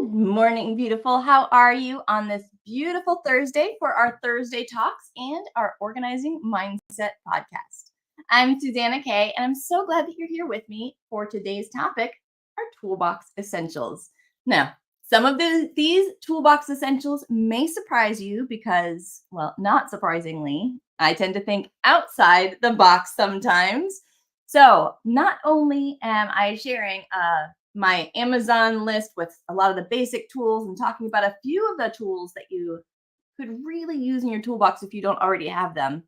Good morning, beautiful. How are you on this beautiful Thursday for our Thursday talks and our organizing mindset podcast? I'm Susanna Kay, and I'm so glad that you're here with me for today's topic, our toolbox essentials. Now, some of these toolbox essentials may surprise you because, well, not surprisingly, I tend to think outside the box sometimes. So, not only am I sharing my Amazon list with a lot of the basic tools and talking about a few of the tools that you could really use in your toolbox if you don't already have them.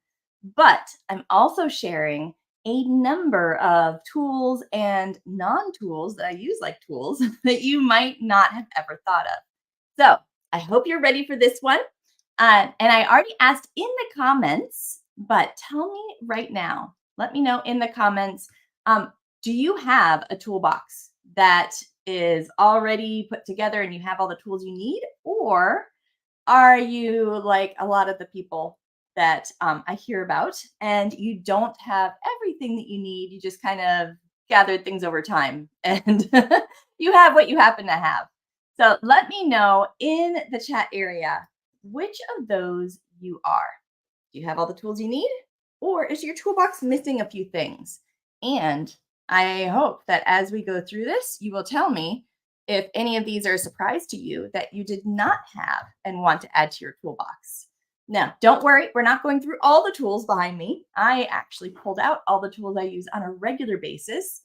But I'm also sharing a number of tools and non tools that I use like tools that you might not have ever thought of. So I hope you're ready for this one. And I already asked in the comments, but tell me right now, let me know in the comments. Do you have a toolbox that is already put together and you have all the tools you need? Or are you like a lot of the people that I hear about and you don't have everything that you need? You just kind of gathered things over time and you have what you happen to have. So let me know in the chat area which of those you are. Do you have all the tools you need? Or is your toolbox missing a few things? And I hope that as we go through this, you will tell me if any of these are a surprise to you that you did not have and want to add to your toolbox. Now, don't worry, we're not going through all the tools behind me. I actually pulled out all the tools I use on a regular basis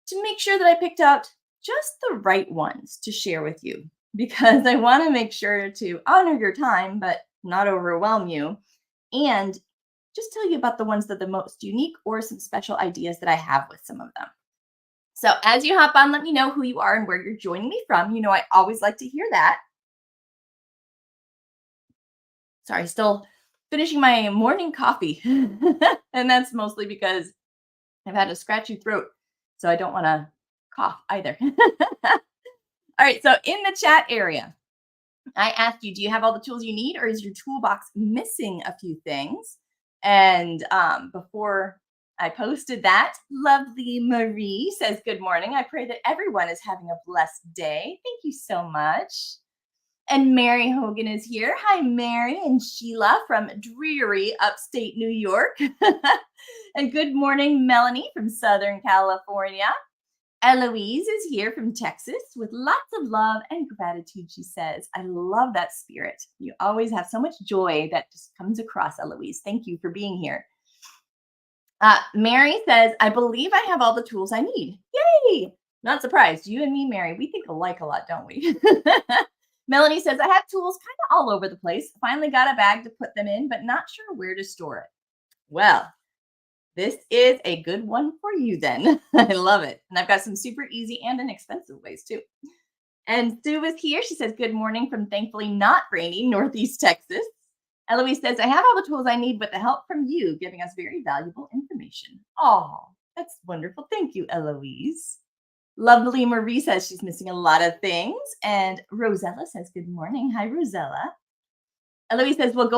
to make sure that I picked out just the right ones to share with you because I want to make sure to honor your time, but not overwhelm you. And just tell you about the ones that are the most unique or some special ideas that I have with some of them. So as you hop on, let me know who you are and where you're joining me from. You know, I always like to hear that. Sorry, still finishing my morning coffee. And that's mostly because I've had a scratchy throat. So I don't want to cough either. All right. So in the chat area, I asked you, do you have all the tools you need or is your toolbox missing a few things? And before I posted that, lovely Marie says, good morning. I pray that everyone is having a blessed day. Thank you so much. And Mary Hogan is here. Hi, Mary and Sheila from dreary upstate New York. And good morning, Melanie from Southern California. Eloise is here from Texas with lots of love and gratitude, she says. I love that spirit. You always have so much joy that just comes across, Eloise. Thank you for being here. Mary says, I believe I have all the tools I need. Yay! Not surprised. You and me, Mary, we think alike a lot, don't we? Melanie says, I have tools kind of all over the place. Finally got a bag to put them in, but not sure where to store it. Well, this is a good one for you then. I love it. And I've got some super easy and inexpensive ways too. And Sue is here. She says, good morning from thankfully not rainy Northeast Texas. Eloise says, I have all the tools I need with the help from you, giving us very valuable information. Oh, that's wonderful. Thank you, Eloise. Lovely Marie says she's missing a lot of things. And Rosella says, good morning. Hi, Rosella. Eloise says, while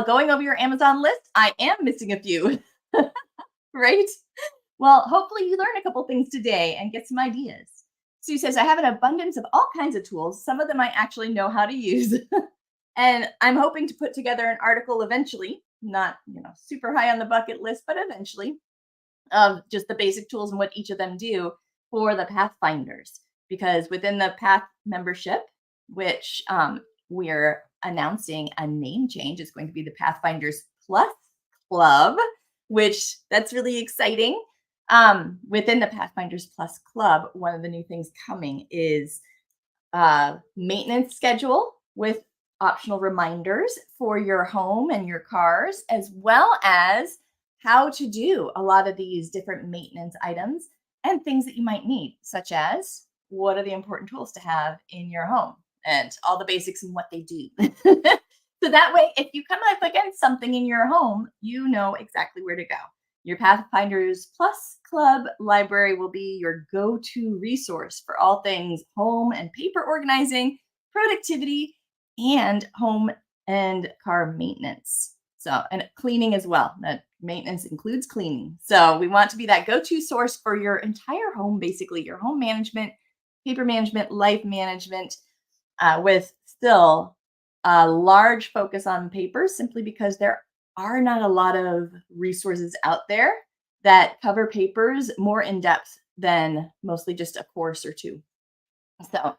going over your Amazon list, I am missing a few. Right? Well, hopefully you learn a couple things today and get some ideas. Sue says, I have an abundance of all kinds of tools. Some of them I actually know how to use. And I'm hoping to put together an article eventually, not, super high on the bucket list, but eventually, of just the basic tools and what each of them do for the Pathfinders. Because within the Path membership, which we're announcing a name change, it's going to be the Pathfinders Plus Club, which that's really exciting. Within the Pathfinders Plus Club, one of the new things coming is maintenance schedule with optional reminders for your home and your cars, as well as how to do a lot of these different maintenance items and things that you might need, such as what are the important tools to have in your home and all the basics and what they do. So that way, if you come up against something in your home, you know exactly where to go. Your Pathfinders Plus Club library will be your go-to resource for all things home and paper organizing, productivity, and home and car maintenance. So, and cleaning as well. That maintenance includes cleaning. So we want to be that go-to source for your entire home, basically your home management, paper management, life management, with still a large focus on papers simply because there are not a lot of resources out there that cover papers more in depth than mostly just a course or two. So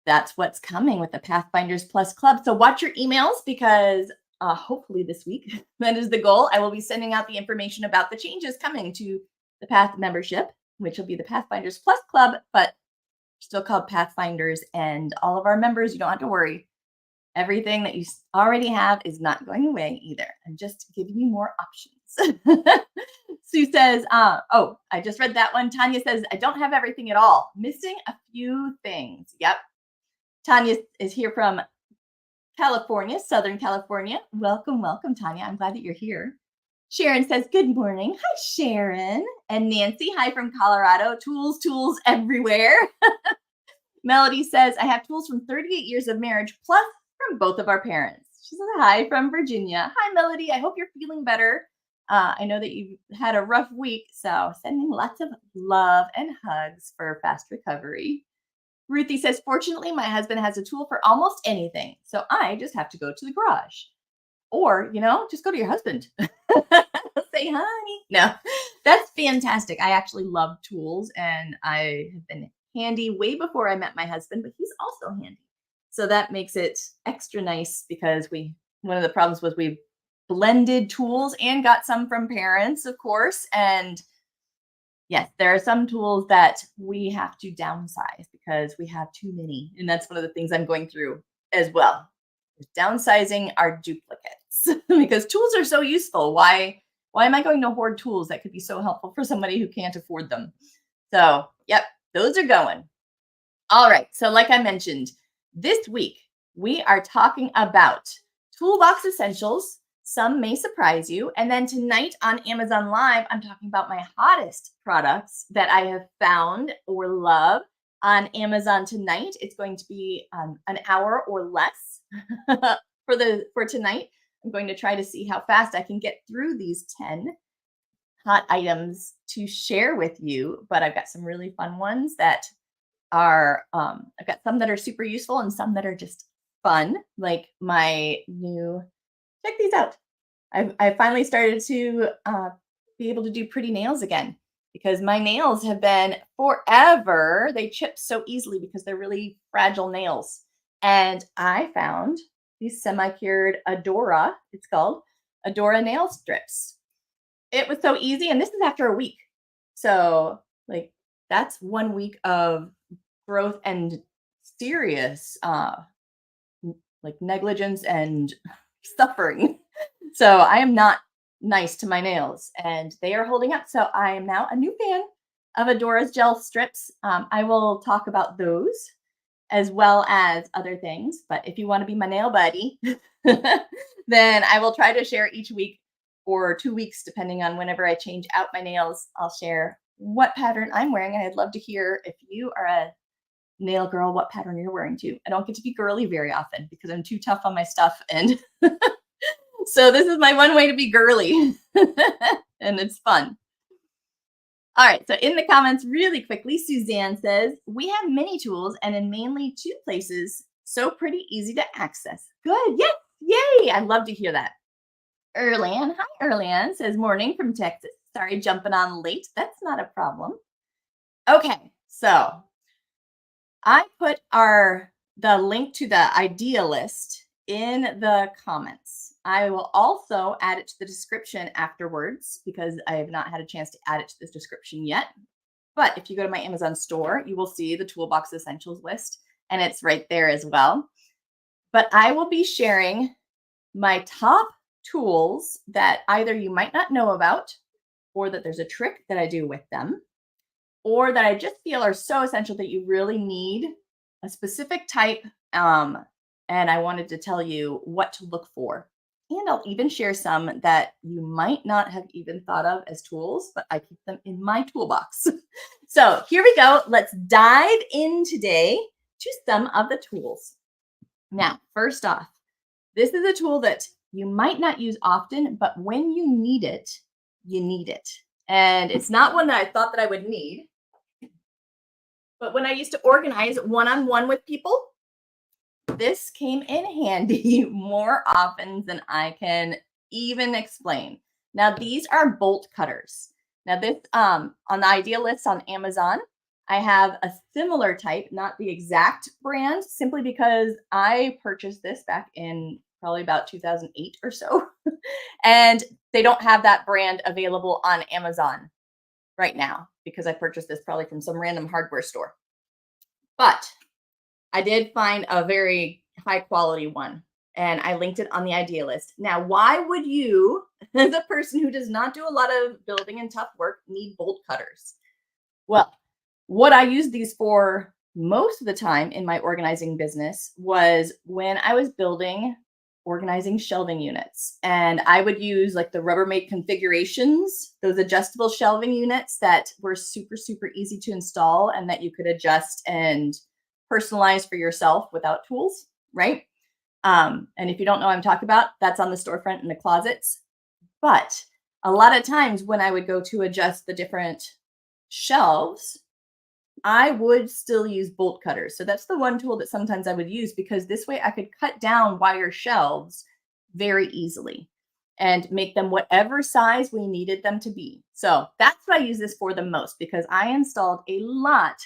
that's what's coming with the Pathfinders Plus Club. So watch your emails because hopefully this week, that is the goal. I will be sending out the information about the changes coming to the Path membership, which will be the Pathfinders Plus Club, but still called Pathfinders. And all of our members, you don't have to worry. Everything that you already have is not going away either. I'm just giving you more options. Sue says, oh, I just read that one. Tanya says, I don't have everything at all. Missing a few things. Yep. Tanya is here from California, Southern California. Welcome, welcome, Tanya. I'm glad that you're here. Sharon says, good morning. Hi, Sharon. And Nancy, hi from Colorado. Tools, tools everywhere. Melody says, I have tools from 38 years of marriage plus from both of our parents. She says, hi from Virginia. Hi, Melody. I hope you're feeling better. I know that you've had a rough week, so sending lots of love and hugs for fast recovery. Ruthie says, fortunately, my husband has a tool for almost anything, so I just have to go to the garage. Or, just go to your husband. Say hi. No, that's fantastic. I actually love tools, and I have been handy way before I met my husband, but he's also handy. So that makes it extra nice because one of the problems was we blended tools and got some from parents, of course. And yes, there are some tools that we have to downsize because we have too many. And that's one of the things I'm going through as well. Downsizing our duplicates because tools are so useful. Why am I going to hoard tools that could be so helpful for somebody who can't afford them? So, yep, those are going. All right. So like I mentioned, this week we are talking about toolbox essentials. Some may surprise you. And then tonight on Amazon Live, I'm talking about my hottest products that I have found or love on Amazon tonight. It's going to be an hour or less for tonight. I'm going to try to see how fast I can get through these 10 hot items to share with you. But I've got some really fun ones that are, I've got some that are super useful and some that are just fun, like my new, check these out. I finally started to be able to do pretty nails again because my nails have been forever. They chip so easily because they're really fragile nails. And I found these semi-cured Adora, it's called Adora nail strips. It was so easy. And this is after a week. So like that's 1 week of growth and serious like negligence and suffering. So I am not nice to my nails and they are holding up. So I am now a new fan of Adora's gel strips. I will talk about those as well as other things. But if you want to be my nail buddy, then I will try to share each week or 2 weeks, depending on whenever I change out my nails. I'll share what pattern I'm wearing. And I'd love to hear if you are a nail girl, what pattern you're wearing too. I don't get to be girly very often because I'm too tough on my stuff. And so this is my one way to be girly and it's fun. All right. So in the comments really quickly, Suzanne says, we have many tools and in mainly 2 places. So pretty easy to access. Good. Yes. Yay. I love to hear that. Erlan. Hi, Erlan says morning from Texas. Sorry, jumping on late. That's not a problem. Okay. So I put the link to the idea list in the comments. I will also add it to the description afterwards because I have not had a chance to add it to this description yet. But if you go to my Amazon store, you will see the toolbox essentials list and it's right there as well. But I will be sharing my top tools that either you might not know about or that there's a trick that I do with them or that I just feel are so essential that you really need a specific type. And I wanted to tell you what to look for. And I'll even share some that you might not have even thought of as tools, but I keep them in my toolbox. So here we go. Let's dive in today to some of the tools. Now, first off, this is a tool that you might not use often, but when you need it, you need it. And it's not one that I thought that I would need. But when I used to organize one-on-one with people, this came in handy more often than I can even explain. Now, these are bolt cutters. Now, this on the idea list on Amazon, I have a similar type, not the exact brand, simply because I purchased this back in probably about 2008 or so. And they don't have that brand available on Amazon right now because I purchased this probably from some random hardware store. But I did find a very high quality one and I linked it on the idea list. Now, why would you, as a person who does not do a lot of building and tough work, need bolt cutters? Well, what I used these for most of the time in my organizing business was when I was organizing shelving units. And I would use like the Rubbermaid configurations, those adjustable shelving units that were super, super easy to install and that you could adjust and personalize for yourself without tools, right? And if you don't know what I'm talking about, that's on the storefront in the closets. But a lot of times when I would go to adjust the different shelves, I would still use bolt cutters. So that's the one tool that sometimes I would use because this way I could cut down wire shelves very easily and make them whatever size we needed them to be. So that's what I use this for the most because I installed a lot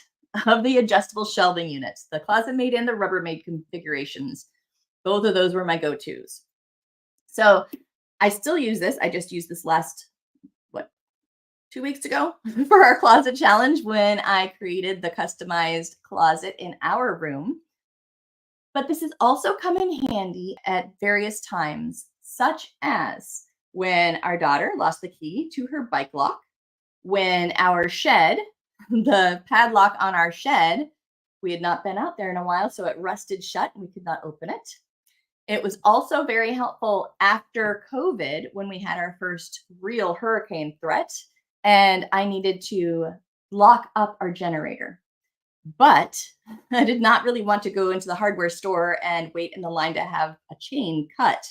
of the adjustable shelving units, the ClosetMaid and the Rubbermaid configurations. Both of those were my go-tos. So I still use this. I just used this last 2 weeks ago for our closet challenge when I created the customized closet in our room. But this has also come in handy at various times, such as when our daughter lost the key to her bike lock, when our shed, the padlock on our shed, we had not been out there in a while, so it rusted shut and we could not open it. It was also very helpful after COVID when we had our first real hurricane threat and I needed to lock up our generator. But I did not really want to go into the hardware store and wait in the line to have a chain cut.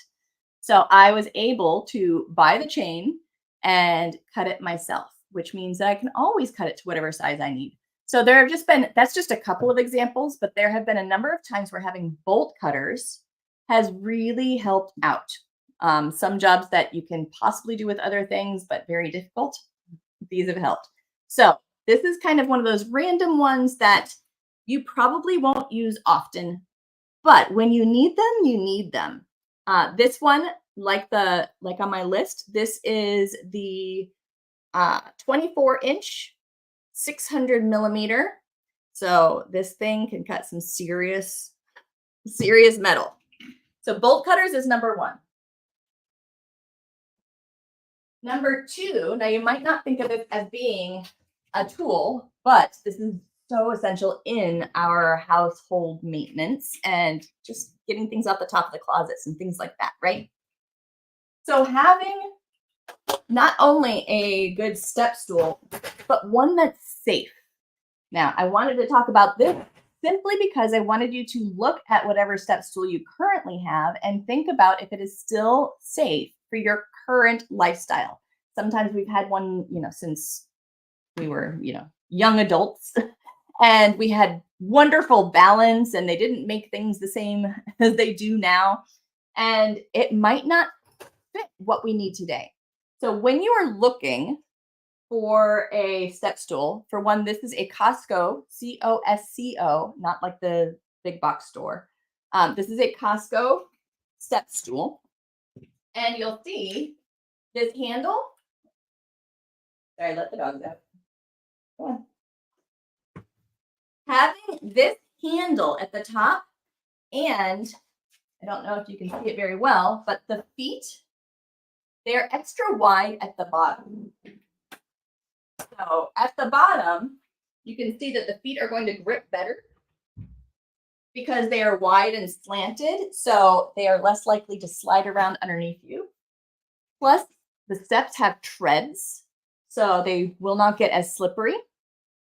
So I was able to buy the chain and cut it myself, which means that I can always cut it to whatever size I need. So there have just been, that's just a couple of examples, but there have been a number of times where having bolt cutters has really helped out. Some jobs that you can possibly do with other things, but very difficult, these have helped. So this is kind of one of those random ones that you probably won't use often, but when you need them, you need them. This one, like on my list, this is the 24-inch, 600 millimeter. So this thing can cut some serious metal. So bolt cutters is number one. Number two, now you might not think of it as being a tool, but this is so essential in our household maintenance and just getting things off the top of the closets and things like that, right? So having not only a good step stool, but one that's safe. Now, I wanted to talk about this simply because I wanted you to look at whatever step stool you currently have and think about if it is still safe for your current lifestyle. Sometimes we've had one, since we were, young adults and we had wonderful balance and they didn't make things the same as they do now. And it might not fit what we need today. So when you are looking for a step stool, for one, this is a Costco, Costco, not like the big box store. This is a Costco step stool. And you'll see this handle. Sorry, let the dogs out. Go on. Having this handle at the top, and I don't know if you can see it very well, but the feet, they're extra wide at the bottom. So at the bottom, you can see that the feet are going to grip better because they are wide and slanted, so they are less likely to slide around underneath you. Plus, the steps have treads, so they will not get as slippery.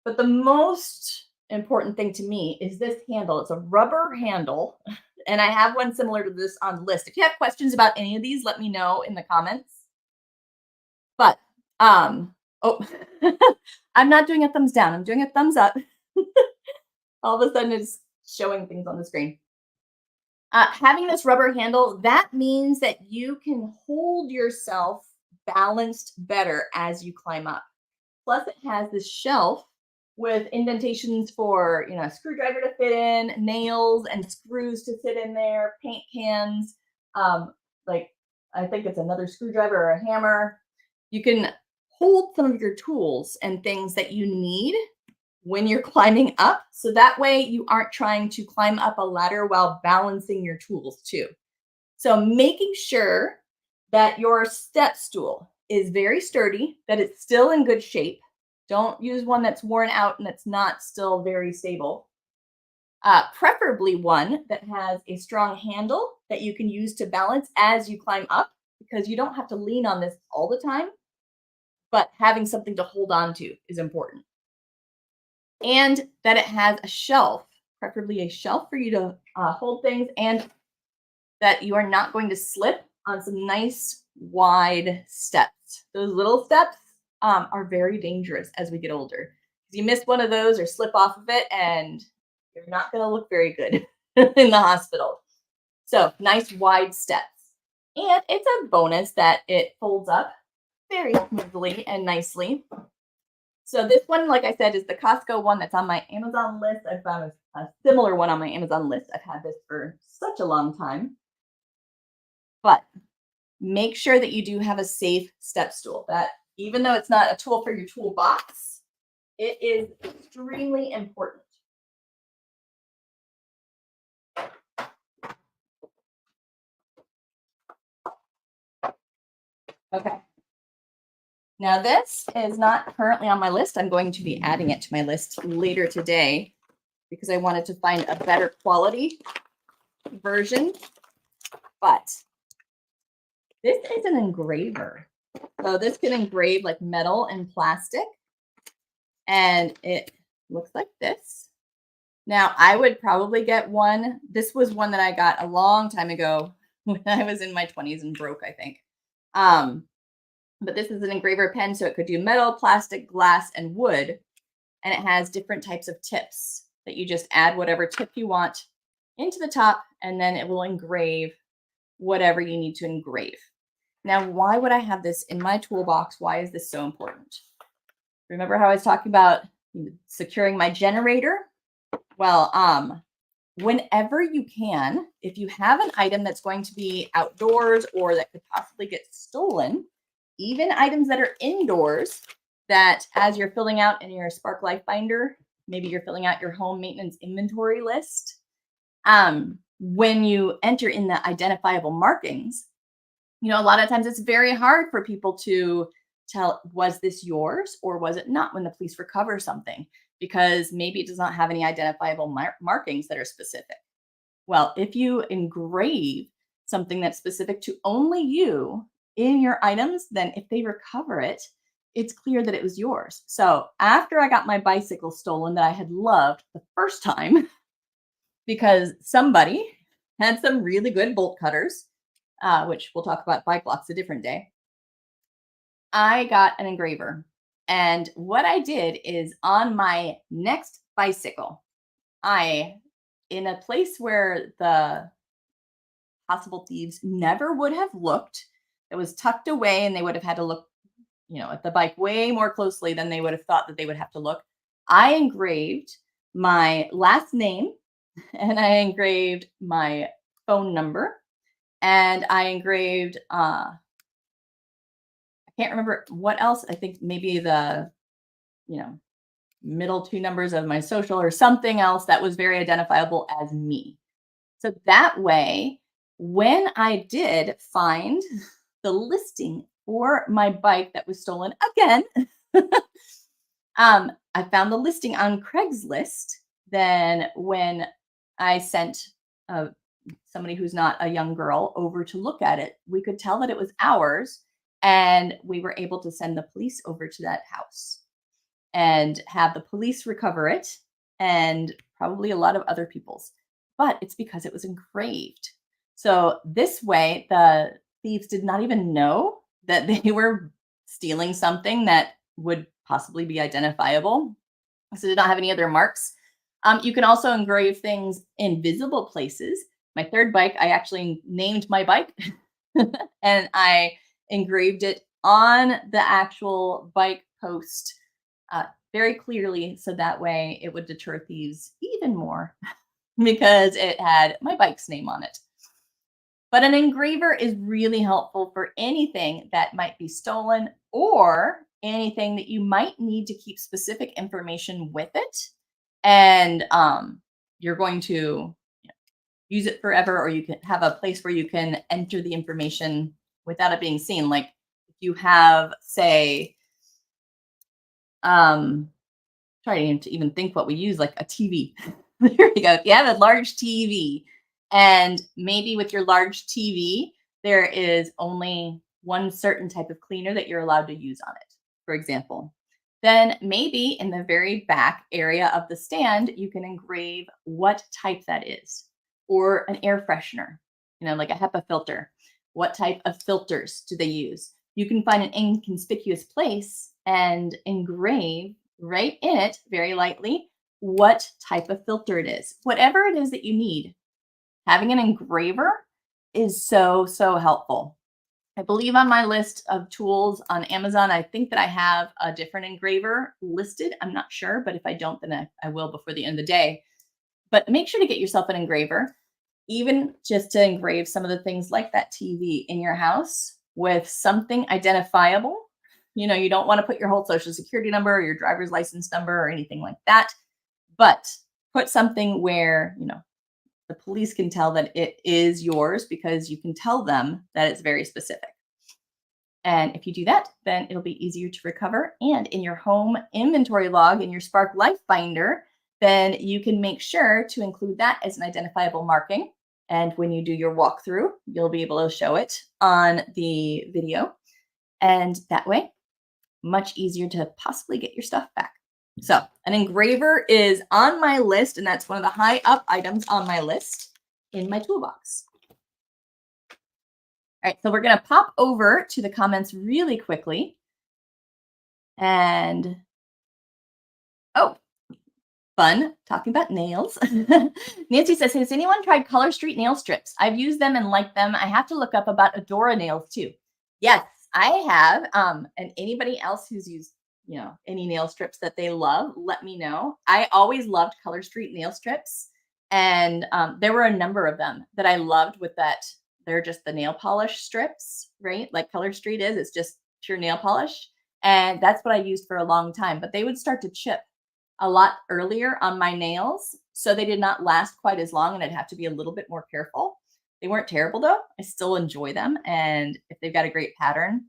But the most important thing to me is this handle. It's a rubber handle, and I have one similar to this on the list. If you have questions about any of these, let me know in the comments. But, oh, I'm not doing a thumbs down. I'm doing a thumbs up. All of a sudden, it's showing things on the screen. Having this rubber handle, that means that you can hold yourself balanced better as you climb up. Plus, it has this shelf with indentations for, a screwdriver to fit in, nails and screws to sit in there, paint cans, like I think it's another screwdriver or a hammer. You can hold some of your tools and things that you need when you're climbing up. So that way you aren't trying to climb up a ladder while balancing your tools too. So making sure that your step stool is very sturdy, that it's still in good shape. Don't use one that's worn out and that's not still very stable. Preferably one that has a strong handle that you can use to balance as you climb up, because you don't have to lean on this all the time, but having something to hold on to is important. And that it has a shelf, preferably a shelf for you to hold things, and that you are not going to slip on some nice wide steps. Those little steps are very dangerous as we get older. If you miss one of those or slip off of it, and you're not going to look very good in the hospital. So nice wide steps. And it's a bonus that it folds up very smoothly and nicely. So this one, like I said, is the Costco one that's on my Amazon list. I found a similar one on my Amazon list. I've had this for such a long time. But make sure that you do have a safe step stool. That even though it's not a tool for your toolbox, it is extremely important. Okay. Now this is not currently on my list. I'm going to be adding it to my list later today because I wanted to find a better quality version. But this is an engraver. So this can engrave like metal and plastic. And it looks like this. Now I would probably get one. This was one that I got a long time ago when I was in my 20s and broke, I think. But this is an engraver pen, so it could do metal, plastic, glass, and wood. And it has different types of tips that you just add whatever tip you want into the top, and then it will engrave whatever you need to engrave. Now, why would I have this in my toolbox? Why is this so important? Remember how I was talking about securing my generator? Well, whenever you can, if you have an item that's going to be outdoors or that could possibly get stolen, even items that are indoors, that as you're filling out in your Spark Life binder, maybe you're filling out your home maintenance inventory list, when you enter in the identifiable markings, a lot of times it's very hard for people to tell, was this yours or was it not when the police recover something, because maybe it does not have any identifiable markings that are specific. Well, if you engrave something that's specific to only you in your items, then if they recover it, it's clear that it was yours. So after I got my bicycle stolen that I had loved the first time, because somebody had some really good bolt cutters, which we'll talk about bike locks a different day, I got an engraver. And what I did is on my next bicycle, in a place where the possible thieves never would have looked, it was tucked away and they would have had to look, at the bike way more closely than they would have thought that they would have to look. I engraved my last name and I engraved my phone number and I engraved, I can't remember what else. I think maybe the, middle two numbers of my social or something else that was very identifiable as me. So that way, when I did find the listing for my bike that was stolen again, I found the listing on Craigslist. Then when I sent somebody who's not a young girl over to look at it, we could tell that it was ours, and we were able to send the police over to that house and have the police recover it, and probably a lot of other people's. But it's because it was engraved. So this way, the thieves did not even know that they were stealing something that would possibly be identifiable. So did not have any other marks. You can also engrave things in visible places, My third bike, I actually named my bike and I engraved it on the actual bike post very clearly. So that way it would deter thieves even more because it had my bike's name on it. But an engraver is really helpful for anything that might be stolen or anything that you might need to keep specific information with it. And you're going to use it forever, or you can have a place where you can enter the information without it being seen. Like if you have, say, trying to even think what we use, like a TV. There you go. If you have a large TV, and maybe with your large TV, there is only one certain type of cleaner that you're allowed to use on it, for example, then maybe in the very back area of the stand, you can engrave what type that is, or an air freshener, like a HEPA filter. What type of filters do they use? You can find an inconspicuous place and engrave right in it very lightly what type of filter it is. Whatever it is that you need, having an engraver is so, so helpful. I believe on my list of tools on Amazon, I think that I have a different engraver listed. I'm not sure, but if I don't, then I will before the end of the day. But make sure to get yourself an engraver, even just to engrave some of the things like that TV in your house with something identifiable. You don't want to put your whole social security number or your driver's license number or anything like that, but put something where, the police can tell that it is yours because you can tell them that it's very specific. And if you do that, then it'll be easier to recover. And in your home inventory log in your Spark Life Finder, then you can make sure to include that as an identifiable marking. And when you do your walkthrough, you'll be able to show it on the video. And that way, much easier to possibly get your stuff back. So an engraver is on my list, and that's one of the high up items on my list in my toolbox. All right, so we're going to pop over to the comments really quickly. And, oh, fun, talking about nails. Nancy says, has anyone tried Color Street nail strips? I've used them and liked them. I have to look up about Adora nails too. Yes, I have. And anybody else who's used any nail strips that they love, let me know. I always loved Color Street nail strips. And there were a number of them that I loved with that. They're just the nail polish strips, right? Like Color Street is, it's just pure nail polish. And that's what I used for a long time. But they would start to chip a lot earlier on my nails. So they did not last quite as long, and I'd have to be a little bit more careful. They weren't terrible though. I still enjoy them. And if they've got a great pattern,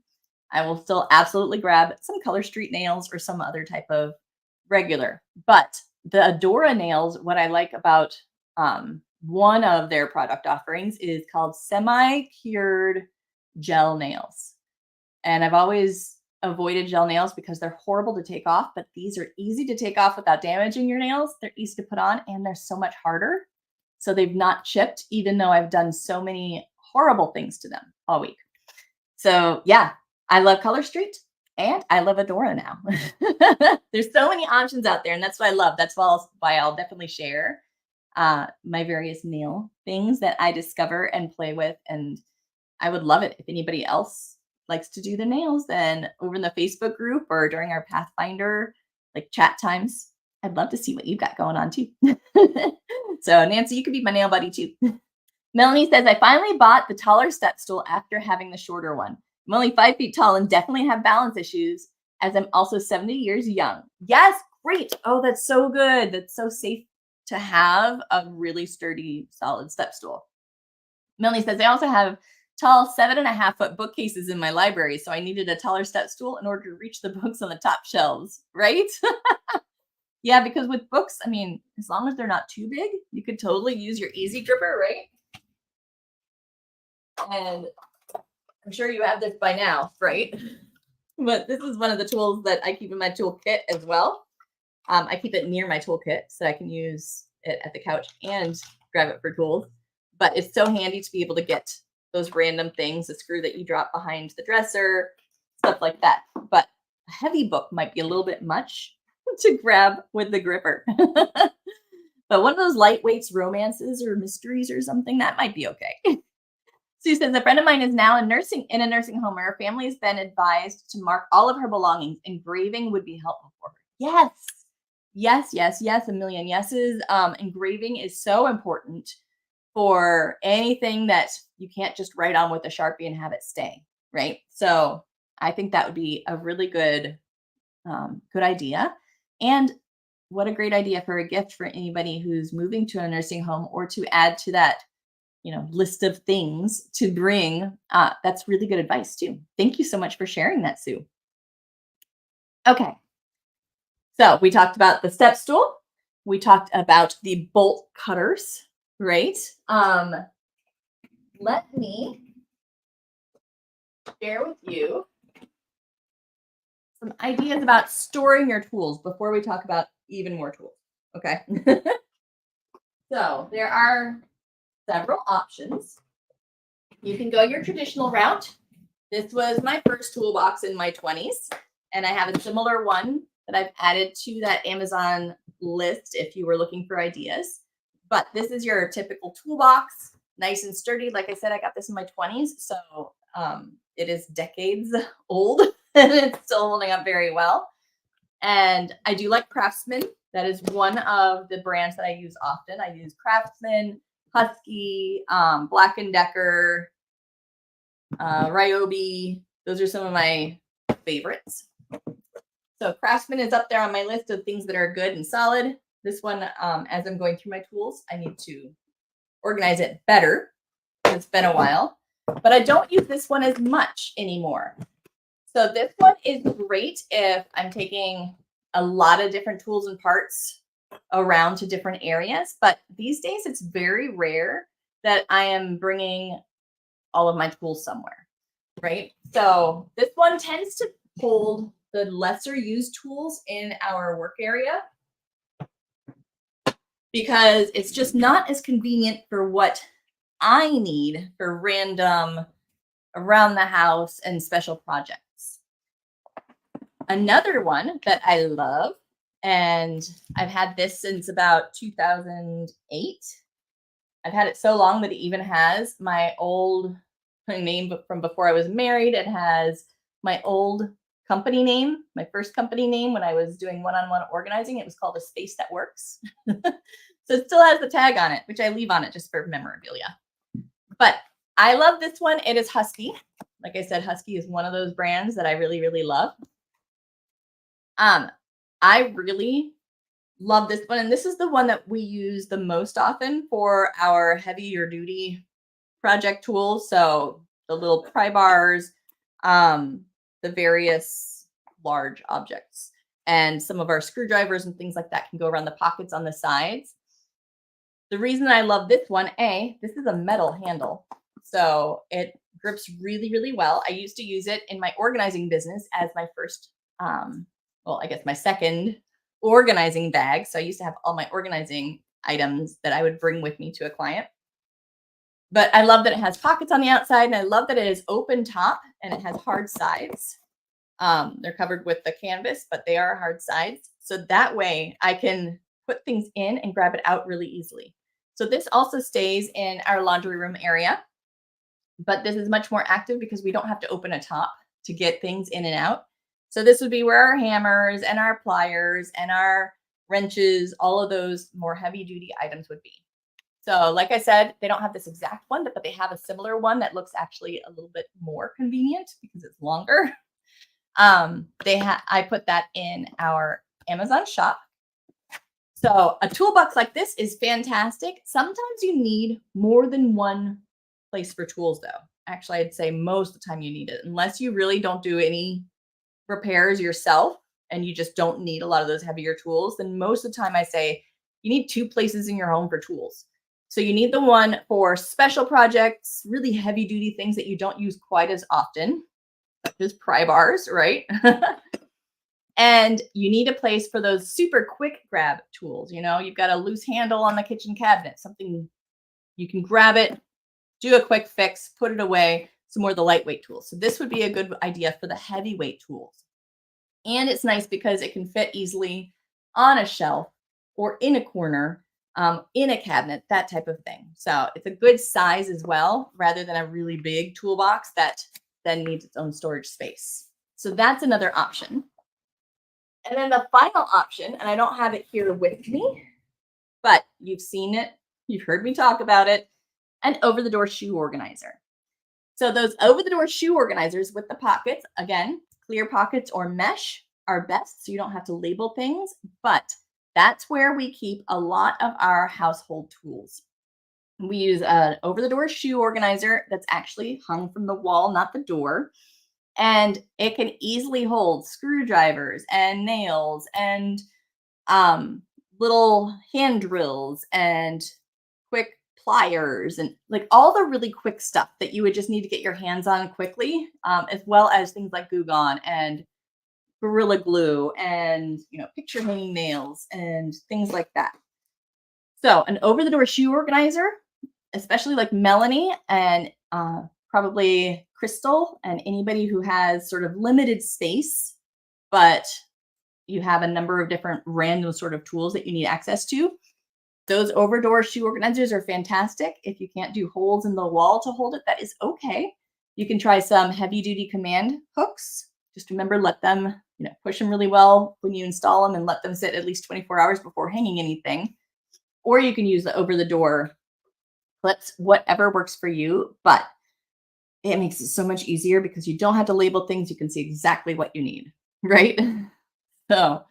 I will still absolutely grab some Color Street nails or some other type of regular. But the Adora nails, what I like about one of their product offerings is called semi-cured gel nails. And I've always avoided gel nails because they're horrible to take off, but these are easy to take off without damaging your nails. They're easy to put on, and they're so much harder. So they've not chipped, even though I've done so many horrible things to them all week. So yeah, I love Color Street and I love Adora now. There's so many options out there, and that's what I love. That's why I'll definitely share my various nail things that I discover and play with. And I would love it if anybody else likes to do the nails, then over in the Facebook group or during our Pathfinder chat times, I'd love to see what you've got going on too. So Nancy, you could be my nail buddy too. Melanie says, I finally bought the taller step stool after having the shorter one. I'm only 5 feet tall and definitely have balance issues, as I'm also 70 years young. Yes, great. Oh, that's so good. That's so safe to have a really sturdy, solid step stool. Melanie says, I also have tall 7.5-foot bookcases in my library, so I needed a taller step stool in order to reach the books on the top shelves, right? Yeah, because with books, I mean, as long as they're not too big, you could totally use your easy gripper, right? And I'm sure you have this by now, right? But this is one of the tools that I keep in my toolkit as well. I keep it near my toolkit so I can use it at the couch and grab it for tools. But it's so handy to be able to get those random things, the screw that you drop behind the dresser, stuff like that. But a heavy book might be a little bit much to grab with the gripper. But one of those lightweights romances or mysteries or something, that might be okay. Sue says a friend of mine is now in a nursing home where her family has been advised to mark all of her belongings. Engraving would be helpful for her. Yes. Yes, yes, yes, a million yeses. Engraving is so important for anything that you can't just write on with a Sharpie and have it stay, right? So I think that would be a really good idea. And what a great idea for a gift for anybody who's moving to a nursing home or to add to that, list of things to bring. That's really good advice too. Thank you so much for sharing that, Sue. Okay. So we talked about the step stool. We talked about the bolt cutters, right? Let me share with you some ideas about storing your tools before we talk about even more tools. Okay. So there are several options. You can go your traditional route. This was my first toolbox in my 20s, and I have a similar one that I've added to that Amazon list if you were looking for ideas. But this is your typical toolbox, nice and sturdy. Like I said, I got this in my 20s, so it is decades old and it's still holding up very well. And I do like Craftsman. That is one of the brands that I use often. I use Craftsman, Husky, Black & Decker, Ryobi. Those are some of my favorites. So Craftsman is up there on my list of things that are good and solid. This one, as I'm going through my tools, I need to organize it better. It's been a while, but I don't use this one as much anymore. So this one is great if I'm taking a lot of different tools and parts around to different areas. But these days, it's very rare that I am bringing all of my tools somewhere, right? So this one tends to hold the lesser used tools in our work area because it's just not as convenient for what I need for random around the house and special projects. Another one that I love, and I've had this since about 2008. I've had it so long that it even has my old name from before I was married. It has my old company name, my first company name when I was doing one-on-one organizing. It was called A Space That Works. So it still has the tag on it, which I leave on it just for memorabilia. But I love this one. It is Husky. Like I said, Husky is one of those brands that I really, really love. I really love this one. And this is the one that we use the most often for our heavier duty project tools. So the little pry bars, the various large objects, and some of our screwdrivers and things like that can go around the pockets on the sides. The reason I love this one, this is a metal handle. So it grips really, really well. I used to use it in my organizing business as my first, I guess my second organizing bag. So I used to have all my organizing items that I would bring with me to a client. But I love that it has pockets on the outside, and I love that it is open top and it has hard sides. They're covered with the canvas, but they are hard sides. So that way I can put things in and grab it out really easily. So this also stays in our laundry room area, but this is much more active because we don't have to open a top to get things in and out. So this would be where our hammers and our pliers and our wrenches, all of those more heavy duty items would be. So like I said, they don't have this exact one, but they have a similar one that looks actually a little bit more convenient because it's longer. I put that in our Amazon shop. So a toolbox like this is fantastic. Sometimes you need more than one place for tools though. Actually, I'd say most of the time you need it, unless you really don't do any repairs yourself and you just don't need a lot of those heavier tools. Then most of the time I say you need two places in your home for tools. So you need the one for special projects, really heavy duty things that you don't use quite as often, such as pry bars, right? And you need a place for those super quick grab tools. You've got a loose handle on the kitchen cabinet, something you can grab it, do a quick fix, put it away, some more of the lightweight tools. So this would be a good idea for the heavyweight tools. And it's nice because it can fit easily on a shelf or in a corner. in a cabinet, that type of thing. So it's a good size as well, rather than a really big toolbox that then needs its own storage space. So that's another option. And then the final option, and I don't have it here with me, but you've seen it, you've heard me talk about it, an over the door shoe organizer. So those over the door shoe organizers with the pockets, again, clear pockets or mesh are best so you don't have to label things, but that's where we keep a lot of our household tools. We use an over the door shoe organizer that's actually hung from the wall, not the door. And it can easily hold screwdrivers and nails and little hand drills and quick pliers and like all the really quick stuff that you would just need to get your hands on quickly, as well as things like Goo Gone and Gorilla Glue and picture hanging nails and things like that. So an over the door shoe organizer, especially like Melanie and probably Crystal and anybody who has sort of limited space, but you have a number of different random sort of tools that you need access to. Those over door shoe organizers are fantastic. If you can't do holes in the wall to hold it, that is okay. You can try some heavy duty command hooks. Just remember, let them, push them really well when you install them and let them sit at least 24 hours before hanging anything. Or you can use the over the door clips, whatever works for you, but it makes it so much easier because you don't have to label things. You can see exactly what you need, right? So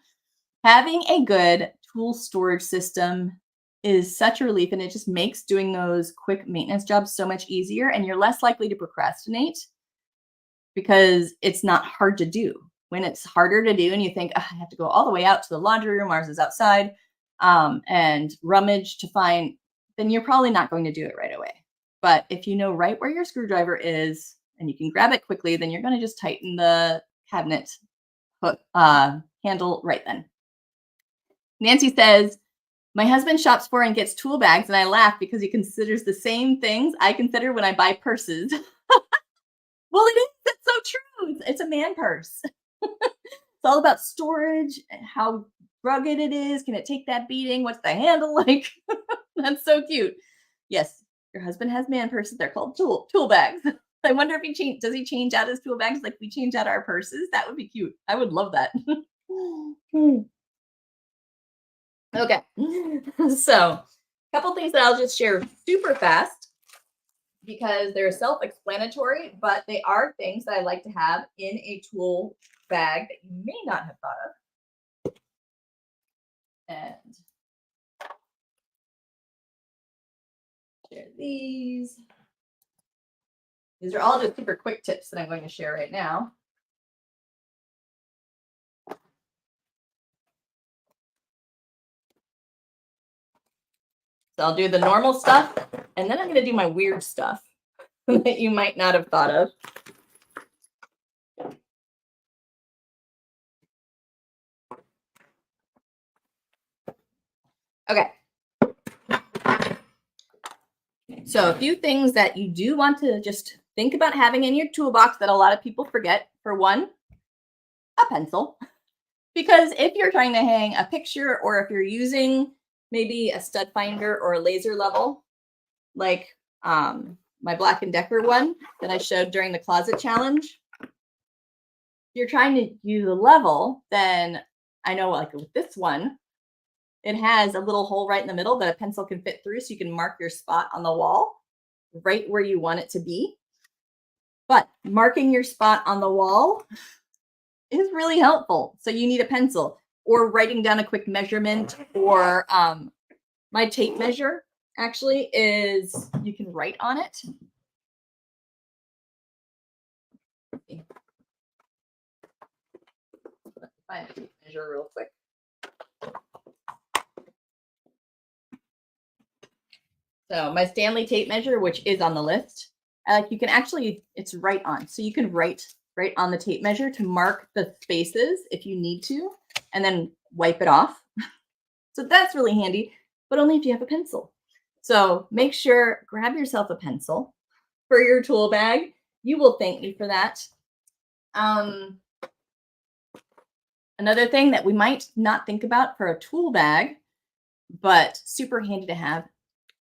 having a good tool storage system is such a relief, and it just makes doing those quick maintenance jobs so much easier, and you're less likely to procrastinate because it's not hard to do. When it's harder to do and you think, I have to go all the way out to the laundry room, ours is outside, and rummage to find, then you're probably not going to do it right away. But if you know right where your screwdriver is and you can grab it quickly, then you're going to just tighten the cabinet hook, handle right then. Nancy says, my husband shops for and gets tool bags, and I laugh because he considers the same things I consider when I buy purses. Well, it is. That's so true. It's a man purse. It's all about storage and how rugged it is. Can it take that beating? What's the handle like? That's so cute. Yes, your husband has man purses. They're called tool bags. I wonder if does he change out his tool bags like we change out our purses? That would be cute. I would love that. Okay. So a couple things that I'll just share super fast because they're self-explanatory, but they are things that I like to have in a tool bag that you may not have thought of. And share these. These are all just super quick tips that I'm going to share right now. So I'll do the normal stuff, and then I'm going to do my weird stuff that you might not have thought of. Okay. So a few things that you do want to just think about having in your toolbox that a lot of people forget. For one, a pencil. Because if you're trying to hang a picture, or if you're using maybe a stud finder or a laser level, like my Black & Decker one that I showed during the closet challenge, if you're trying to use a level, then I know like with this one, it has a little hole right in the middle that a pencil can fit through, so you can mark your spot on the wall right where you want it to be. But marking your spot on the wall is really helpful. So you need a pencil, or writing down a quick measurement, or my tape measure actually is, you can write on it. Find a tape measure real quick. So my Stanley tape measure, which is on the list, you can actually, it's right on. So you can write right on the tape measure to mark the spaces if you need to, and then wipe it off. So that's really handy, but only if you have a pencil. So make sure, grab yourself a pencil for your tool bag. You will thank me for that. Another thing that we might not think about for a tool bag but super handy to have,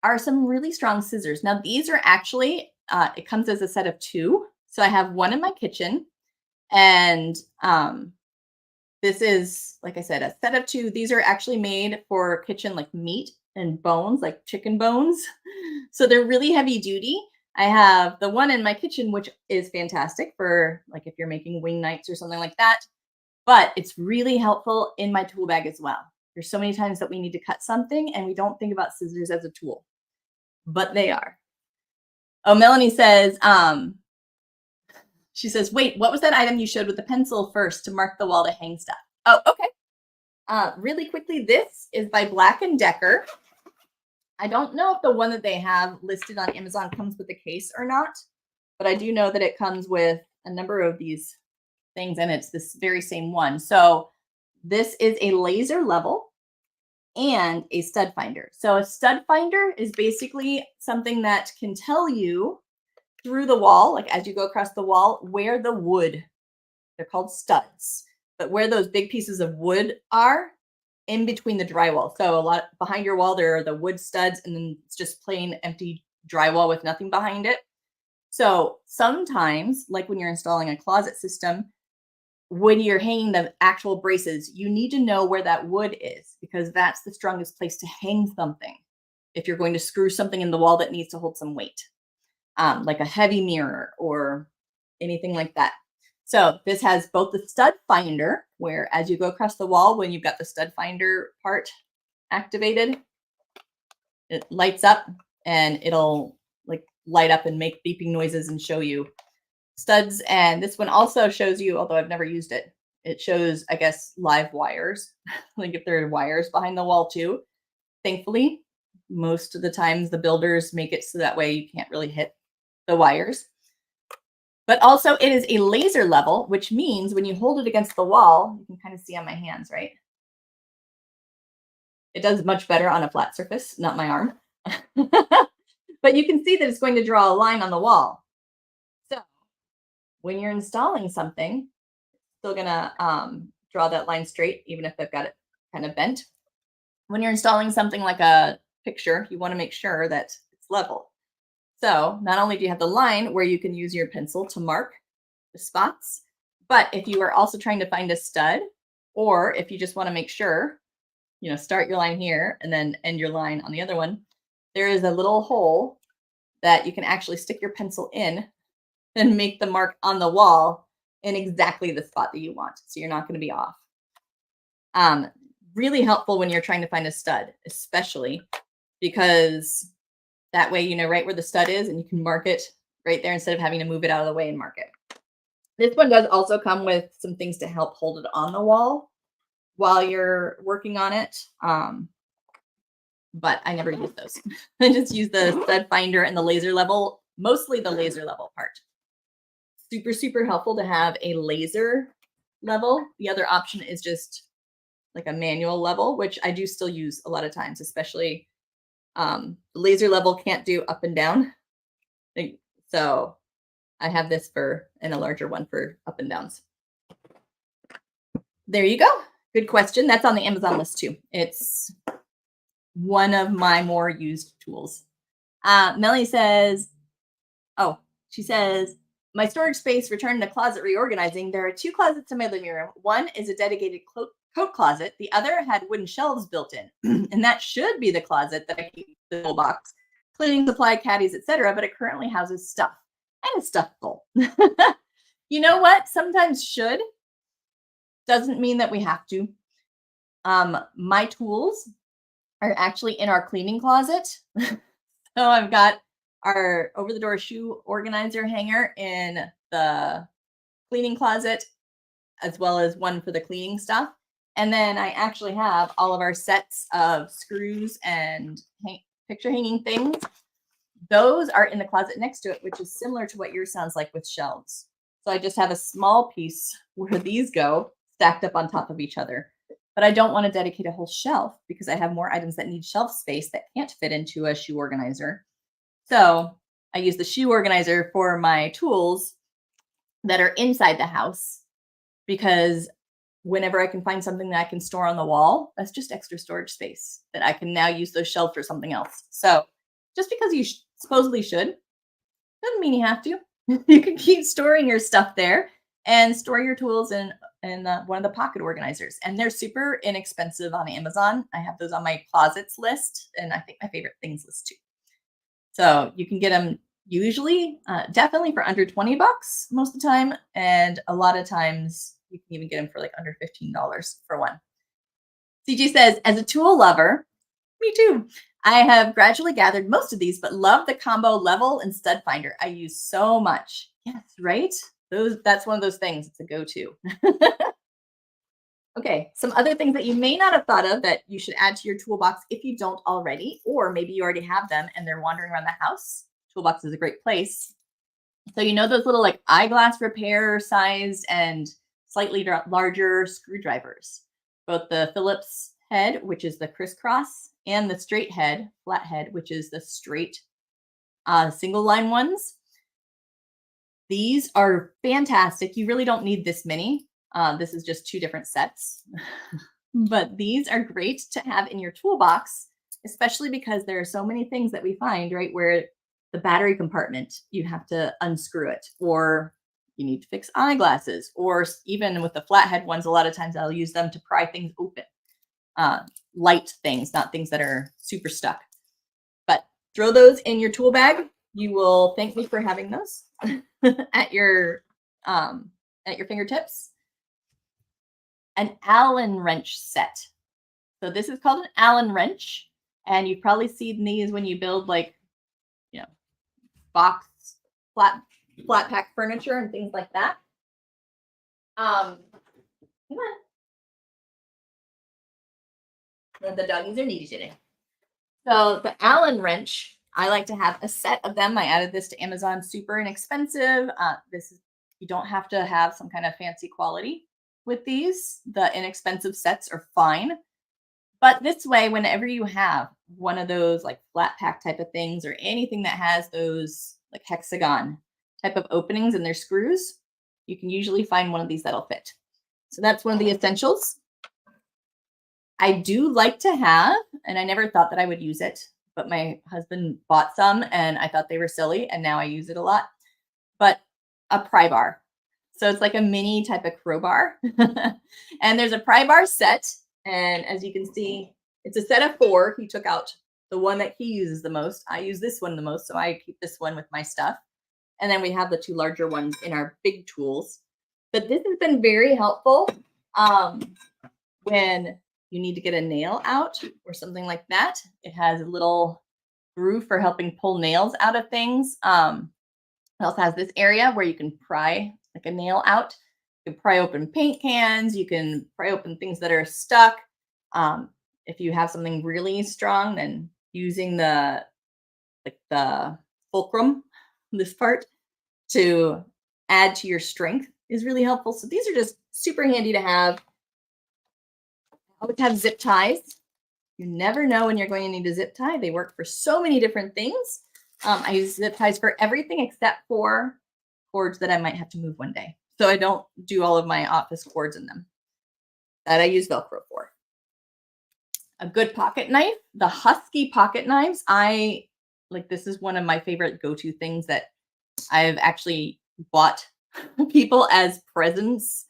are some really strong scissors. Now, these are actually, it comes as a set of 2. So I have one in my kitchen, and this is, like I said, a set of 2. These are actually made for kitchen, like meat and bones, like chicken bones. So they're really heavy duty. I have the one in my kitchen, which is fantastic for like if you're making wing nights or something like that. But it's really helpful in my tool bag as well. There's so many times that we need to cut something and we don't think about scissors as a tool, but they are. Oh, Melanie says, she says, wait, what was that item you showed with the pencil first to mark the wall to hang stuff? Oh, okay. Really quickly, this is by Black & Decker. I don't know if the one that they have listed on Amazon comes with a case or not, but I do know that it comes with a number of these things, and it's this very same one. So this is a laser level and a stud finder. So a stud finder is basically something that can tell you through the wall, like as you go across the wall, where the wood, they're called studs, but where those big pieces of wood are in between the drywall. So a lot behind your wall, there are the wood studs, and then it's just plain empty drywall with nothing behind it. So sometimes, like when you're installing a closet system, when you're hanging the actual braces, you need to know where that wood is, because that's the strongest place to hang something if you're going to screw something in the wall that needs to hold some weight, like a heavy mirror or anything like that. So this has both the stud finder, where as you go across the wall, when you've got the stud finder part activated, it lights up and it'll like light up and make beeping noises and show you studs. And this one also shows you, although I've never used it, it shows, I guess, live wires, like if there are wires behind the wall too. Thankfully, most of the times the builders make it so that way you can't really hit the wires. But also it is a laser level, which means when you hold it against the wall, you can kind of see on my hands, right? It does much better on a flat surface, not my arm. But you can see that it's going to draw a line on the wall. So when you're installing something, it's still gonna draw that line straight, even if I've got it kind of bent. When you're installing something like a picture, you want to make sure that it's level. So not only do you have the line where you can use your pencil to mark the spots, but if you are also trying to find a stud, or if you just want to make sure, start your line here and then end your line on the other one, there is a little hole that you can actually stick your pencil in and make the mark on the wall in exactly the spot that you want. So you're not going to be off. Really helpful when you're trying to find a stud, especially because that way you know right where the stud is and you can mark it right there instead of having to move it out of the way and mark it. This one does also come with some things to help hold it on the wall while you're working on it. But I never use those. I just use the stud finder and the laser level, mostly the laser level part. Super, super helpful to have a laser level. The other option is just like a manual level, which I do still use a lot of times, especially the laser level can't do up and down. So I have this and a larger one for up and downs. There you go. Good question. That's on the Amazon list too. It's one of my more used tools. Melanie says, she says, my storage space returned to closet reorganizing. There are 2 closets in my living room. One is a dedicated coat closet. The other had wooden shelves built in. And that should be the closet that I keep the toolbox, cleaning supply, caddies, etc. But it currently houses stuff, and it's stuffed full. You know what? Sometimes should doesn't mean that we have to. My tools are actually in our cleaning closet. So I've got our over-the-door shoe organizer hanger in the cleaning closet, as well as one for the cleaning stuff. And then I actually have all of our sets of screws and picture hanging things. Those are in the closet next to it, which is similar to what yours sounds like with shelves. So I just have a small piece where these go stacked up on top of each other. But I don't want to dedicate a whole shelf because I have more items that need shelf space that can't fit into a shoe organizer. So I use the shoe organizer for my tools that are inside the house, because whenever I can find something that I can store on the wall, that's just extra storage space that I can now use those shelves for something else. So just because you supposedly should, doesn't mean you have to. You can keep storing your stuff there and store your tools in one of the pocket organizers. And they're super inexpensive on Amazon. I have those on my closets list, and I think my favorite things list too. So you can get them usually, definitely for under 20 bucks most of the time. And a lot of times you can even get them for like under $15 for one. CG says, as a tool lover, me too. I have gradually gathered most of these, but love the combo level and stud finder. I use so much. Yes, right? That's one of those things. It's a go-to. Okay, some other things that you may not have thought of that you should add to your toolbox if you don't already, or maybe you already have them and they're wandering around the house. Toolbox is a great place. So you know those little like eyeglass repair sized and slightly larger screwdrivers, both the Phillips head, which is the crisscross, and the straight head, flat head, which is the straight single line ones. These are fantastic. You really don't need this many. This is just two different sets, but these are great to have in your toolbox, especially because there are so many things that we find, right, where the battery compartment, you have to unscrew it, or you need to fix eyeglasses, or even with the flathead ones, a lot of times I'll use them to pry things open. Light things, not things that are super stuck. But throw those in your tool bag. You will thank me for having those at your fingertips. An Allen wrench set. So this is called an Allen wrench, and you've probably seen these when you build like, box flat pack furniture and things like that. Come on. The doggies are needy today. So the Allen wrench, I like to have a set of them. I added this to Amazon, super inexpensive. You don't have to have some kind of fancy quality with these. The inexpensive sets are fine. But this way, whenever you have one of those like flat pack type of things or anything that has those like hexagon type of openings and their screws, you can usually find one of these that'll fit. So that's one of the essentials. I do like to have, and I never thought that I would use it, but my husband bought some and I thought they were silly, and now I use it a lot, but a pry bar. So it's like a mini type of crowbar. And there's a pry bar set. And as you can see, it's a set of 4. He took out the one that he uses the most. I use this one the most, so I keep this one with my stuff. And then we have the 2 larger ones in our big tools. But this has been very helpful when you need to get a nail out or something like that. It has a little groove for helping pull nails out of things. It also has this area where you can pry like a nail out. You can pry open paint cans. You can pry open things that are stuck. If you have something really strong, then using the fulcrum, this part, to add to your strength is really helpful. So these are just super handy to have. I always have zip ties. You never know when you're going to need a zip tie. They work for so many different things. I use zip ties for everything except for cords that I might have to move one day. So I don't do all of my office cords in them. That I use Velcro for. A good pocket knife, the Husky pocket knives. This is one of my favorite go-to things that I've actually bought people as presents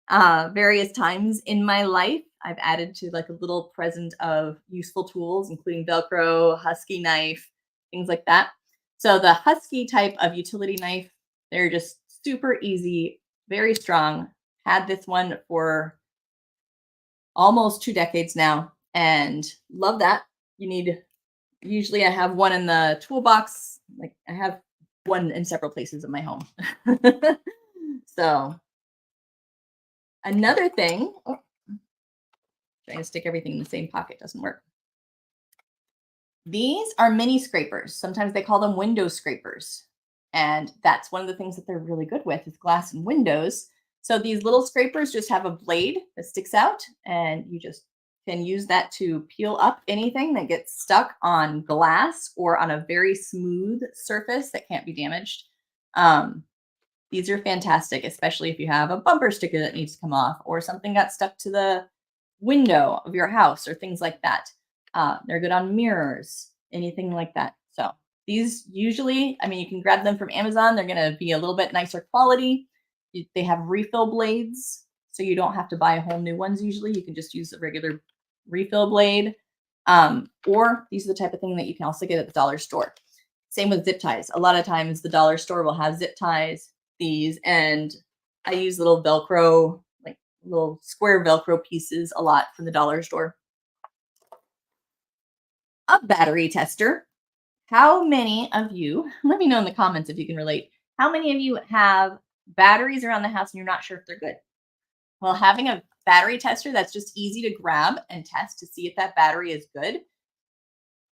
various times in my life. I've added to like a little present of useful tools, including Velcro, Husky knife, things like that. So the Husky type of utility knife, they're just super easy, very strong. Had this one for almost 2 decades now and love that. Usually I have one in the toolbox. Like I have one in several places in my home. So another thing, trying to stick everything in the same pocket doesn't work. These are mini scrapers. Sometimes they call them window scrapers. And that's one of the things that they're really good with is glass and windows. So these little scrapers just have a blade that sticks out, and you just can use that to peel up anything that gets stuck on glass or on a very smooth surface that can't be damaged. These are fantastic, especially if you have a bumper sticker that needs to come off or something got stuck to the window of your house or things like that. They're good on mirrors, anything like that. So these usually, I mean, you can grab them from Amazon. They're going to be a little bit nicer quality. They have refill blades, so you don't have to buy whole new ones usually. You can just use a regular refill blade. Or these are the type of thing that you can also get at the dollar store. Same with zip ties. A lot of times the dollar store will have zip ties, these, and I use little Velcro, like little square Velcro pieces a lot from the dollar store. A battery tester. How many of you, let me know in the comments if you can relate, how many of you have batteries around the house and you're not sure if they're good? Well, having a battery tester that's just easy to grab and test to see if that battery is good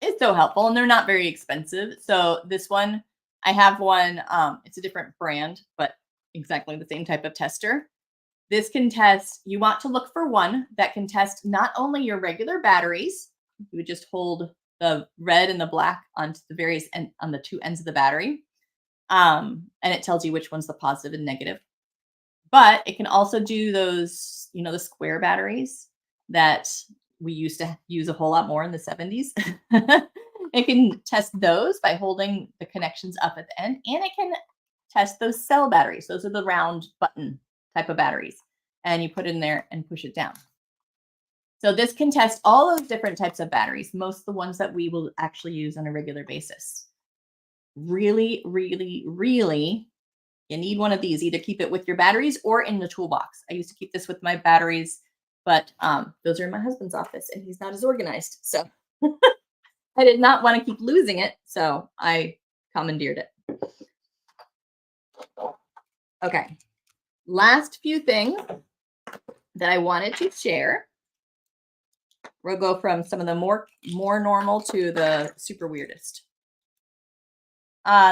is so helpful, and they're not very expensive. So this one, I have one, it's a different brand, but exactly the same type of tester. This can test, you want to look for one that can test not only your regular batteries, you would just hold the red and the black onto the various and on the two ends of the battery. And it tells you which one's the positive and negative. But it can also do those, the square batteries that we used to use a whole lot more in the 70s. It can test those by holding the connections up at the end, and it can test those cell batteries. Those are the round button type of batteries. And you put it in there and push it down. So this can test all those different types of batteries, most of the ones that we will actually use on a regular basis. Really, really, really, you need one of these. Either keep it with your batteries or in the toolbox. I used to keep this with my batteries, but those are in my husband's office, and he's not as organized. So I did not want to keep losing it, so I commandeered it. Okay, last few things that I wanted to share. We'll go from some of the more normal to the super weirdest.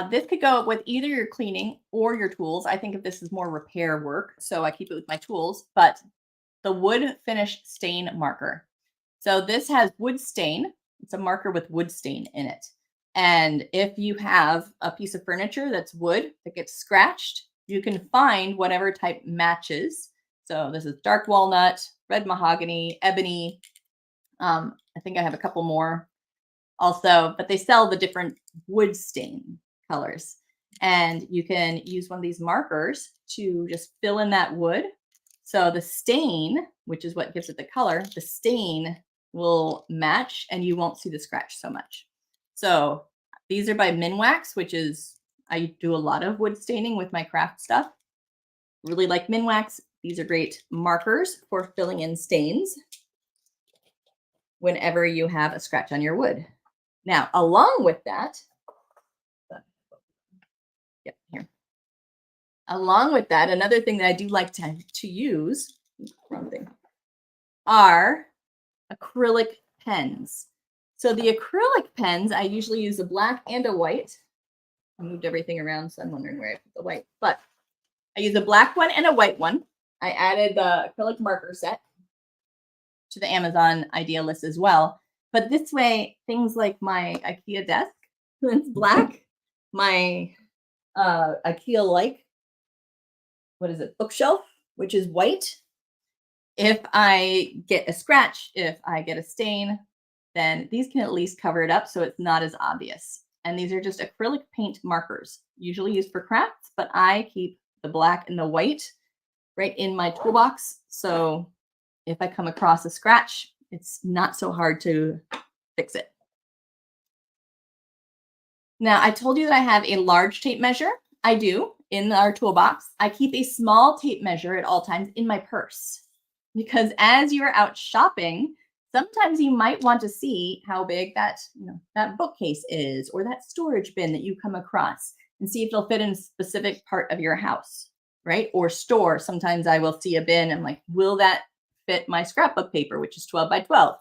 This could go with either your cleaning or your tools. I think of this as more repair work, so I keep it with my tools, but the wood finish stain marker. So this has wood stain. It's a marker with wood stain in it. And if you have a piece of furniture that's wood that gets scratched, you can find whatever type matches. So this is dark walnut, red mahogany, ebony. I think I have a couple more also, but they sell the different wood stain colors. And you can use one of these markers to just fill in that wood. So the stain, which is what gives it the color, the stain will match and you won't see the scratch so much. So these are by Minwax, which is, I do a lot of wood staining with my craft stuff. Really like Minwax. These are great markers for filling in stains whenever you have a scratch on your wood. Now, along with that, along with that, another thing that I do like to use, wrong thing, are acrylic pens. So the acrylic pens, I usually use a black and a white. I moved everything around, so I'm wondering where I put the white. But I use a black one and a white one. I added the acrylic marker set to the Amazon idea list as well. But this way, things like my IKEA desk, it's black, my IKEA bookshelf, which is white. If I get a scratch, if I get a stain, then these can at least cover it up so it's not as obvious. And these are just acrylic paint markers, usually used for crafts, but I keep the black and the white right in my toolbox. So if I come across a scratch, it's not so hard to fix it. Now, I told you that I have a large tape measure. I do in our toolbox. I keep a small tape measure at all times in my purse because as you're out shopping, sometimes you might want to see how big that bookcase is or that storage bin that you come across and see if it'll fit in a specific part of your house, right? Or store. Sometimes I will see a bin and I'm like, will that fit my scrapbook paper, which is 12 by 12?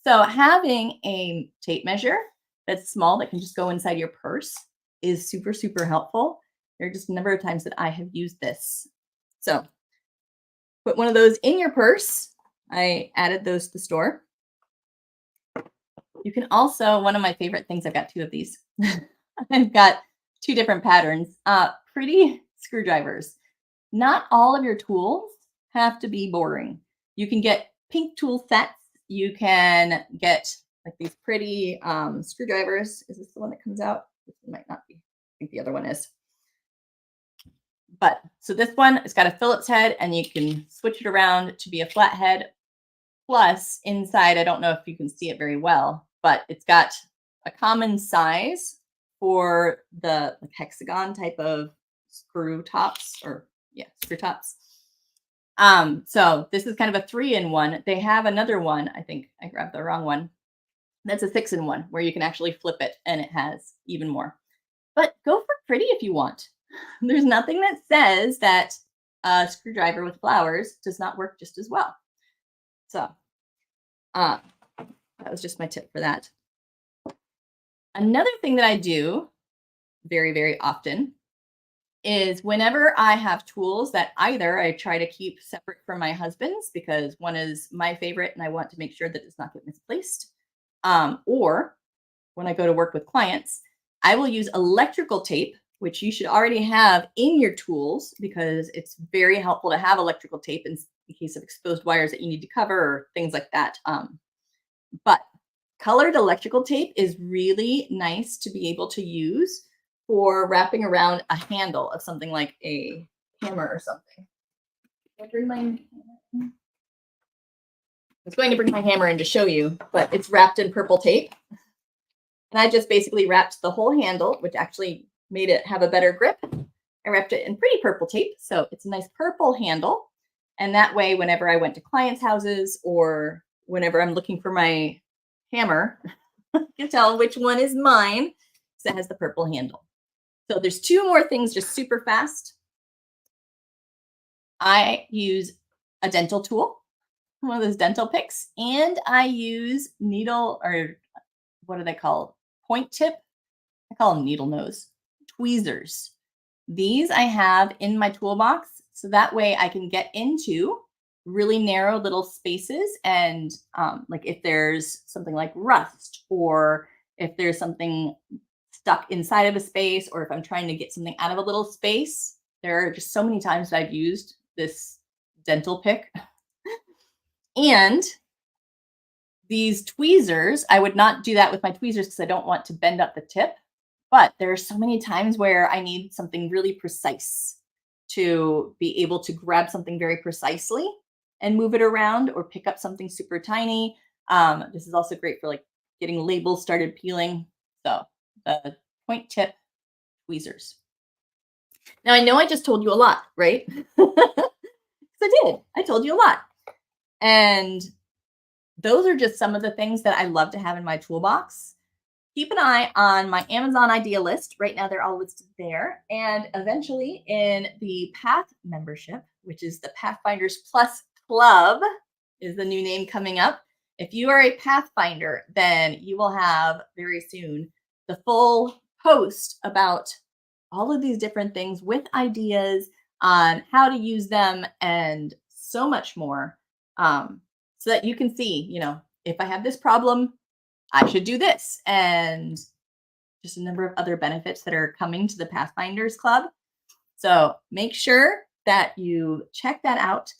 So having a tape measure that's small that can just go inside your purse is super, super helpful. There are just a number of times that I have used this. So put one of those in your purse. I added those to the store. You can also, one of my favorite things, I've got two of these. I've got two different patterns. Pretty screwdrivers. Not all of your tools have to be boring. You can get pink tool sets. You can get like these pretty screwdrivers. Is this the one that comes out? This one might not be. I think the other one is. But so this one, it's got a Phillips head and you can switch it around to be a flat head. Plus inside, I don't know if you can see it very well, but it's got a common size for the like, hexagon type of screw tops or screw tops. So this is kind of a 3-in-1. They have another one. I think I grabbed the wrong one. That's a 6-in-1 where you can actually flip it and it has even more. But go for pretty if you want. There's nothing that says that a screwdriver with flowers does not work just as well. So that was just my tip for that. Another thing that I do very, very often is whenever I have tools that either I try to keep separate from my husband's because one is my favorite and I want to make sure that it does not get misplaced, or when I go to work with clients, I will use electrical tape, which you should already have in your tools because it's very helpful to have electrical tape in case of exposed wires that you need to cover or things like that. But colored electrical tape is really nice to be able to use for wrapping around a handle of something like a hammer or something. I was going to bring my hammer in to show you, but it's wrapped in purple tape. And I just basically wrapped the whole handle, which actually made it have a better grip. I wrapped it in pretty purple tape, so it's a nice purple handle. And that way, whenever I went to clients' houses or whenever I'm looking for my hammer, I can tell which one is mine because it has the purple handle. So there's 2 more things just super fast. I use a dental tool, one of those dental picks, and I use needle or what do they call? Point tip? I call them needle nose. Tweezers. These I have in my toolbox so that way I can get into really narrow little spaces and like if there's something like rust or if there's something stuck inside of a space or if I'm trying to get something out of a little space, there are just so many times that I've used this dental pick. And these tweezers, I would not do that with my tweezers because I don't want to bend up the tip. But there are so many times where I need something really precise to be able to grab something very precisely and move it around or pick up something super tiny. This is also great for like getting labels started peeling. So the point tip tweezers. Now I know I just told you a lot, right? I did. I told you a lot. And those are just some of the things that I love to have in my toolbox. Keep an eye on my Amazon idea list. Right now, they're all listed there. And eventually in the Path membership, which is the Pathfinders Plus Club, is the new name coming up. If you are a Pathfinder, then you will have very soon the full post about all of these different things with ideas on how to use them and so much more. So that you can see, you know, if I have this problem, I should do this. And just a number of other benefits that are coming to the Pathfinders Club. So make sure that you check that out.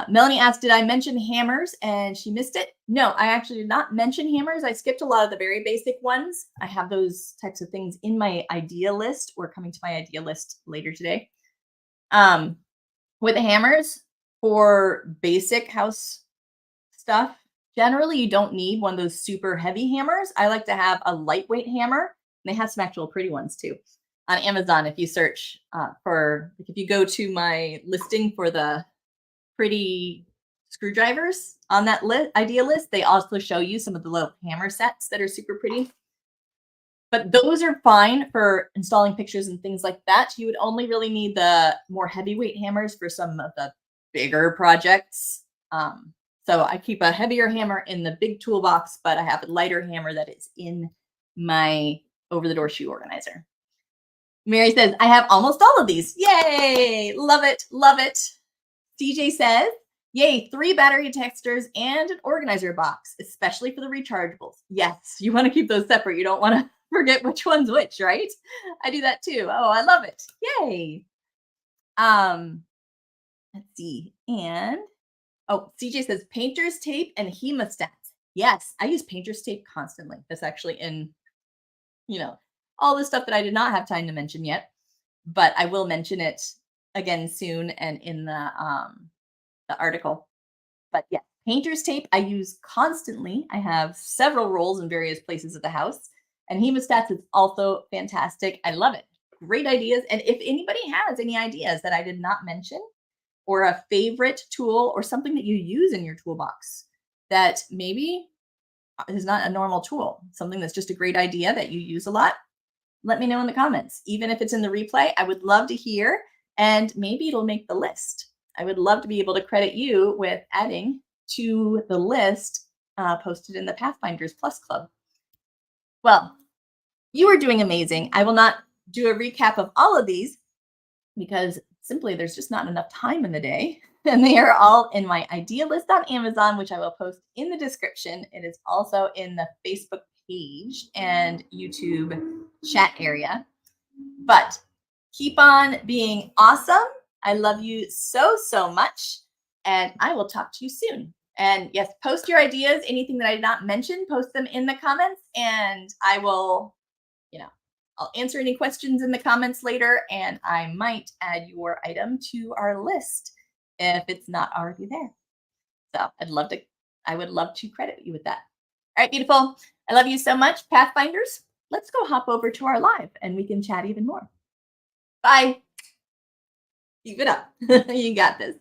Melanie asked, did I mention hammers? And she missed it. No, I actually did not mention hammers. I skipped a lot of the very basic ones. I have those types of things in my idea list or coming to my idea list later today. With the hammers for basic house stuff, generally you don't need one of those super heavy hammers. I like to have a lightweight hammer. And they have some actual pretty ones too. On Amazon, if you search if you go to my listing for the pretty screwdrivers on that idea list, they also show you some of the little hammer sets that are super pretty. But those are fine for installing pictures and things like that. You would only really need the more heavyweight hammers for some of the bigger projects. So I keep a heavier hammer in the big toolbox, but I have a lighter hammer that is in my over-the-door shoe organizer. Mary says, I have almost all of these. Yay! Love it. Love it. CJ says, yay, 3 battery testers and an organizer box, especially for the rechargeables. Yes, you want to keep those separate. You don't want to forget which one's which, right? I do that too. Oh, I love it. Yay. Um, let's see. And oh, CJ says painter's tape and hemostats. Yes, I use painter's tape constantly. That's actually in, you know, all the stuff that I did not have time to mention yet, but I will mention it again soon and in the article. But yeah, painter's tape I use constantly. I have several rolls in various places of the house. And hemostats is also fantastic. I love it. Great ideas. And if anybody has any ideas that I did not mention, or a favorite tool or something that you use in your toolbox that maybe is not a normal tool, something that's just a great idea that you use a lot, let me know in the comments. Even if it's in the replay, I would love to hear, and maybe it'll make the list. I would love to be able to credit you with adding to the list posted in the Pathfinders Plus Club. Well, you are doing amazing. I will not do a recap of all of these because simply there's just not enough time in the day. And they are all in my idea list on Amazon, which I will post in the description. It is also in the Facebook page and YouTube chat area. But keep on being awesome. I love you so, so much. And I will talk to you soon. And yes, post your ideas, anything that I did not mention, post them in the comments, and I will, I'll answer any questions in the comments later, and I might add your item to our list if it's not already there. So I would love to credit you with that. All right, beautiful. I love you so much, Pathfinders. Let's go hop over to our live and we can chat even more. Bye. Keep it up. You got this.